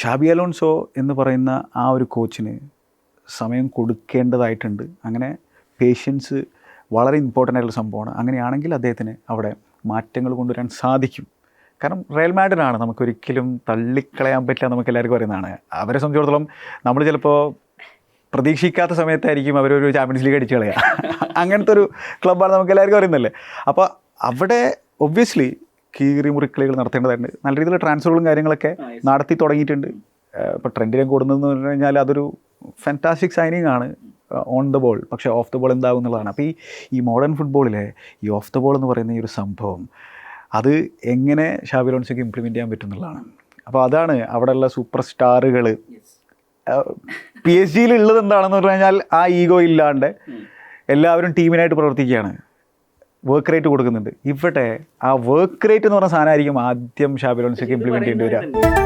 Shabi Alonso എന്ന് പറയുന്ന ആ ഒരു കോച്ചിന് സമയം കൊടുക്കേണ്ടതായിട്ടുണ്ട്. അങ്ങനെ പേഷ്യൻസ് വളരെ ഇമ്പോർട്ടൻ്റ് ആയിട്ടുള്ള സംഭവമാണ്. അങ്ങനെയാണെങ്കിൽ അദ്ദേഹത്തിന് അവിടെ മാറ്റങ്ങൾ കൊണ്ടുവരാൻ സാധിക്കും. കാരണം റയൽ മാഡ്രിഡാണ്, നമുക്കൊരിക്കലും തള്ളിക്കളയാൻ പറ്റില്ല, നമുക്ക് എല്ലാവർക്കും അറിയുന്നതാണ്. അവരെ സംബന്ധിച്ചിടത്തോളം നമ്മൾ ചിലപ്പോൾ പ്രതീക്ഷിക്കാത്ത സമയത്തായിരിക്കും അവരൊരു ചാമ്പ്യൻസ് ലീഗ് അടിച്ചു കളയുക. അങ്ങനത്തെ ഒരു ക്ലബ്ബാണ്, നമുക്ക് എല്ലാവർക്കും അറിയുന്നല്ലേ. അപ്പോൾ അവിടെ ഒബ്വിയസ്ലി കീറിമുറിക്കളികൾ നടത്തേണ്ടതായിട്ടുണ്ട്. നല്ല രീതിയിലുള്ള ട്രാൻസ്ഫറുകളും കാര്യങ്ങളൊക്കെ നടത്തി തുടങ്ങിയിട്ടുണ്ട്. ഇപ്പോൾ ട്രെൻഡിനെ കൂടുന്നതെന്ന് പറഞ്ഞു കഴിഞ്ഞാൽ അതൊരു ഫാൻറ്റാസ്റ്റിക് സൈനിങ് ആണ് ഓൺ ദ ബോൾ. പക്ഷേ ഓഫ് ദ ബോൾ എന്താകും എന്നുള്ളതാണ്. അപ്പോൾ ഈ മോഡേൺ ഫുട്ബോളിലെ ഈ ഓഫ് ദ ബോൾ എന്ന് പറയുന്ന ഈ ഒരു സംഭവം അത് എങ്ങനെ ഷാബി അലോൺസോയ്ക്ക് ഇംപ്ലിമെൻറ്റ് ചെയ്യാൻ പറ്റും എന്നുള്ളതാണ്. അപ്പോൾ അതാണ് അവിടെയുള്ള സൂപ്പർ സ്റ്റാറുകൾ. PSG ഉള്ളത് എന്താണെന്ന് പറഞ്ഞു കഴിഞ്ഞാൽ ആ ഈഗോ ഇല്ലാണ്ട് എല്ലാവരും ടീമിനായിട്ട് പ്രവർത്തിക്കുകയാണ്, വർക്ക് റേറ്റ് കൊടുക്കുന്നുണ്ട്. ഇവിടെ ആ വർക്ക് റേറ്റ് എന്ന് പറഞ്ഞ സാധനമായിരിക്കും ആദ്യം ഷാബി അലോൺസോയ്ക്ക് ഇംപ്ലിമെൻറ്റ് ചെയ്യേണ്ടി വരിക.